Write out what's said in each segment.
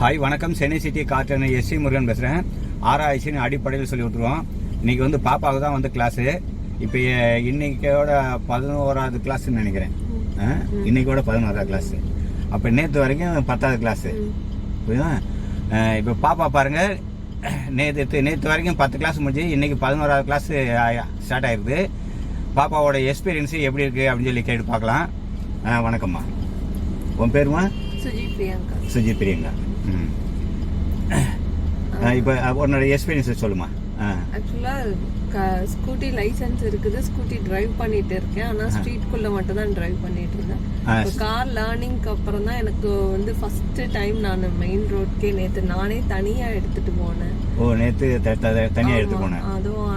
Hi வணக்கம். Chennai city garden SC Murugan பேசுகிறேன். ஆராய்ச்சின்னு அடிப்படையில் சொல்லி விட்டுருவோம். இன்றைக்கி வந்து பாப்பாவுக்கு தான் வந்து கிளாஸு. இப்போ இன்னைக்கோட 11வது கிளாஸ்ன்னு நினைக்கிறேன். இன்னைக்கோட 11வது கிளாஸு. அப்போ நேற்று வரைக்கும் 10வது கிளாஸு. புரியுதா? இப்போ பாப்பா பாருங்கள், நேற்று வரைக்கும் 10 கிளாஸ் முடிஞ்சு இன்றைக்கி 11வது கிளாஸ் ஸ்டார்ட் ஆகிருக்குது. பாப்பாவோட எக்ஸ்பீரியன்ஸு எப்படி இருக்குது அப்படின்னு சொல்லி கேட்டு பார்க்கலாம். வணக்கம்மா, உன் பேருமா? சுஜி பிரியங்கா. இப்போ உன்னோட எக்ஸ்பீரியன்ஸ் சொல்லுமா. ஆக்சுவலாக ஸ்கூட்டி லைசன்ஸ் இருக்குது, ஸ்கூட்டி டிரைவ் பண்ணிட்டு இருக்கேன். ஆனால் ஸ்ட்ரீட்குள்ளே மட்டும் தான் டிரைவ் பண்ணிட்டு இருந்தேன். கார் லேர்னிங்க்கு அப்புறம் தான் எனக்கு வந்து ஃபர்ஸ்ட் டைம் நான் மெயின் ரோட்கே நேற்று நானே தனியாக எடுத்துட்டு போனேன். ஓ, நேற்று தனியாக எடுத்து போனேன். அதுவும்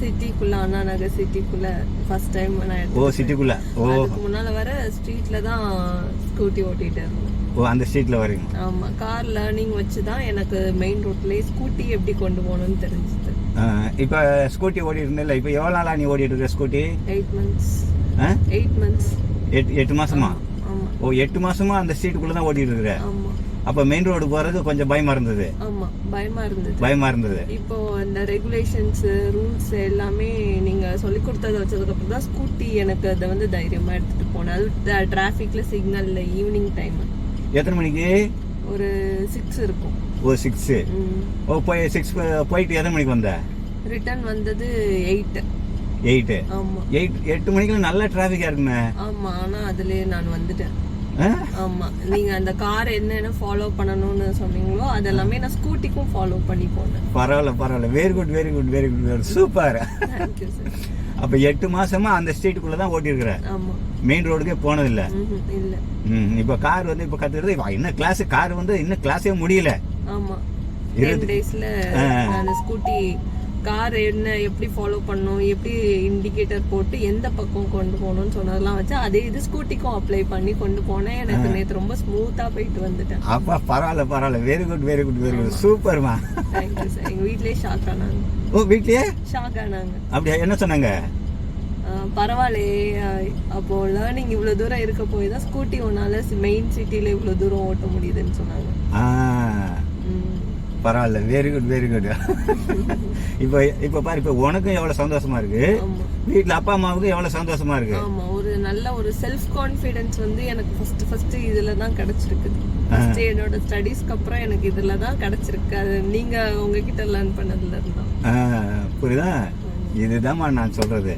சிட்டிக்குள்ள, அண்ணா நகர் சிட்டிக்குள்ள ஃபர்ஸ்ட் டைம் நான் எடுத்தேன். ஓ, சிட்டிக்குள்ள. ஓ, அதுக்கு முன்னால வர ஸ்ட்ரீட்ல தான் ஸ்கூட்டி ஓட்டிட்டு இருந்தேன். ஓ, அந்த ஸ்ட்ரீட்ல வரீங்க? ஆமா, கார் லேர்னிங் வச்சு தான் எனக்கு மெயின் ரோட்லயே ஸ்கூட்டி எப்படி கொண்டு போகணும்னு தெரிஞ்சுது. இப்போ ஸ்கூட்டி ஓடிட்டு இருந்தல, இப்போ எவ்வளவு நாளா நீ ஓடிட்டு இருக்க ஸ்கூட்டி? 8 months. 8 months. 8 மாசமா? ஆமா. ஓ, 8 மாசமா அந்த ஸ்ட்ரீட்டுக்குள்ள தான் ஓடிட்டு இருக்க? ஆமா. அப்ப மெயின் ரோடு போறது கொஞ்சம் பயமா இருந்தது? ஆமா, பயமா இருந்தது. இப்போ இந்த ரெகுலேஷன்ஸ், ரூல்ஸ் எல்லாமே நீங்க சொல்லி கொடுத்தத வச்சதுக்கு அப்புறம் தான் ஸ்கூட்டி எனக்கு அதை வந்து தைரியமா எடுத்துட்டு போனேன். அது டிராஃபிக்ல சிக்னல்ல ஈவினிங் டைம். எத்தனை மணிக்கு? ஒரு 6 இருக்கும். ஓ, 6. ஓ, போய் 6 போயிட்டு எத்தனை மணிக்கு வந்த? ரிட்டர்ன் வந்தது 8. ஆமா, 8 மணிக்கு நல்ல டிராஃபிக்கா இருக்குமே. ஆமா, ஆனா அதுலயே நான் வந்துட்டேன். ஆமா, நீங்க அந்த கார் என்னென்ன ஃபாலோ பண்ணணும்னு சொன்னீங்களோ அதெல்லாமே நான் ஸ்கூட்டிக்கும் ஃபாலோ பண்ணி போனேன். பரவாயில்ல. Very good, super. Thank you sir. அப்ப 8 மாசமா அந்த ஸ்ட்ரீட்டுக்குள்ள தான் ஓட்டி இருக்கிற? ஆமா. மெயின் ரோடுக்கே போனது இல்ல? இல்ல. இப்ப கார் வந்து இப்ப கத்துக்கிறது இன்னும் கிளாஸ், கார் வந்து இன்னும் கிளாஸே முடியல. ஆமா, 10 daysல நான் ஸ்கூட்டி கார் என்ன எப்படி ஃபாலோ பண்ணணும், எப்படி இண்டிகேட்டர் போட்டு எந்த பக்கம் கொண்டு போகணும்னு சொன்னதெல்லாம் வச்சு அதே இது ஸ்கூட்டிக்கும் அப்ளை பண்ணி கொண்டு போனேன். எனக்கு நேற்று ரொம்ப ஸ்மூத்தா போயிட்டு வந்துட்டேன். அப்பா பரவாயில்ல. வெரி குட், சூப்பர்மா. Thank you sir. எங்க வீட்லயே ஷாக் ஆனாங்க. ஓ, வீட்லயே ஷாக் ஆனாங்க? அப்படியா? என்ன சொன்னாங்க? பரவாயில்லையே, அப்போ லேர்னிங் இவ்வளவு தூரம் இருக்க போய் தான் ஸ்கூட்டி உன்னால மெயின் சிட்டில இவ்வளவு தூரம் ஓட்ட முடியுதுன்னு சொன்னாங்க. பரவாயில்ல, வெரி குட். இப்ப பாரு, இப்ப உனக்கும் எவ்வளவு சந்தோஷமா இருக்கு, வீட்டுல அப்பா அம்மாவுக்கும் எவ்வளவு சந்தோஷமா இருக்கு. ஆமா, ஒரு நல்ல ஒரு செல்ஃப் கான்ஃபிடன்ஸ் வந்து எனக்கு ஃபர்ஸ்ட் இதுல தான் கிடைச்சிருக்கு. என்னோட ஸ்டடீஸ்க்கு அப்புறம் எனக்கு இதுல தான் கிடைச்சிருக்கு. அது நீங்க உங்ககிட்ட லேர்ன் பண்ணதுல இருந்தா. புரியுதா? இதுதான் நான் சொல்றது.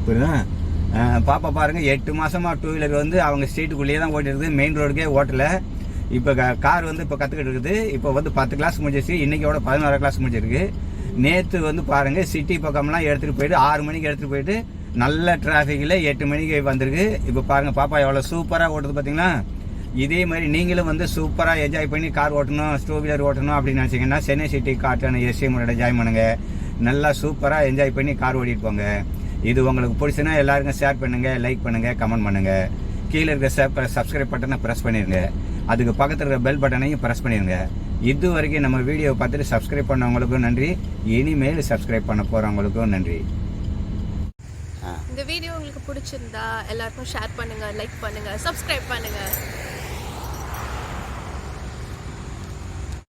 புரியுதா? பாப்பா பாருங்க, 8 மாசமா 2 வீலர் வந்து அவங்க ஸ்ட்ரீட்டுக்குள்ளேயே தான் ஓட்டி இருக்குது, மெயின் ரோடுக்கே ஓட்டல. இப்போ கார் வந்து இப்போ கற்றுக்கிட்டு இருக்குது. இப்போ வந்து 10 கிளாஸ் முடிஞ்சிச்சு, இன்னைக்கோட 11வது கிளாஸ் முடிஞ்சிருக்கு. நேற்று வந்து பாருங்க, சிட்டி பக்கம்லாம் எடுத்துகிட்டு போயிட்டு 6 மணிக்கு எடுத்துகிட்டு போயிட்டு நல்ல டிராஃபிக்கில் 8 மணிக்கு வந்திருக்கு. இப்போ பாருங்க பாப்பா எவ்வளோ சூப்பராக ஓட்டுது பார்த்தீங்களா? இதே மாதிரி நீங்களும் வந்து சூப்பராக என்ஜாய் பண்ணி கார் ஓட்டணும், 2 வீலர் ஓட்டணும் அப்படின்னு நினச்சிங்கன்னா சென்னை சிட்டி கார்டன் எஸ்சி முறையோட ஜாயின் பண்ணுங்க. நல்லா சூப்பராக என்ஜாய் பண்ணி கார் ஓட்டிட்டு போங்க. இது உங்களுக்கு பிடிச்சுன்னா எல்லாருக்கும் ஷேர் பண்ணுங்க, லைக் பண்ணுங்க, கமெண்ட் பண்ணுங்க. கீழே இருக்க சப்ஸ்கிரைப் பட்டனை ப்ரெஸ் பண்ணிடுங்க. அதுக்கு பக்கத்தில் இருக்க பெல் பட்டனையும் ப்ரெஸ் பண்ணிடுங்க. இது வரைக்கும் நம்ம வீடியோ பார்த்துட்டு சப்ஸ்கிரைப் பண்ணவங்களுக்கும் நன்றி, இனிமேல் சப்ஸ்கிரைப் பண்ண போகிறவங்களுக்கும் நன்றி. இந்த வீடியோ உங்களுக்கு பிடிச்சிருந்தா எல்லாருக்கும் ஷேர் பண்ணுங்க, லைக் பண்ணுங்க, சப்ஸ்கிரைப் பண்ணுங்க.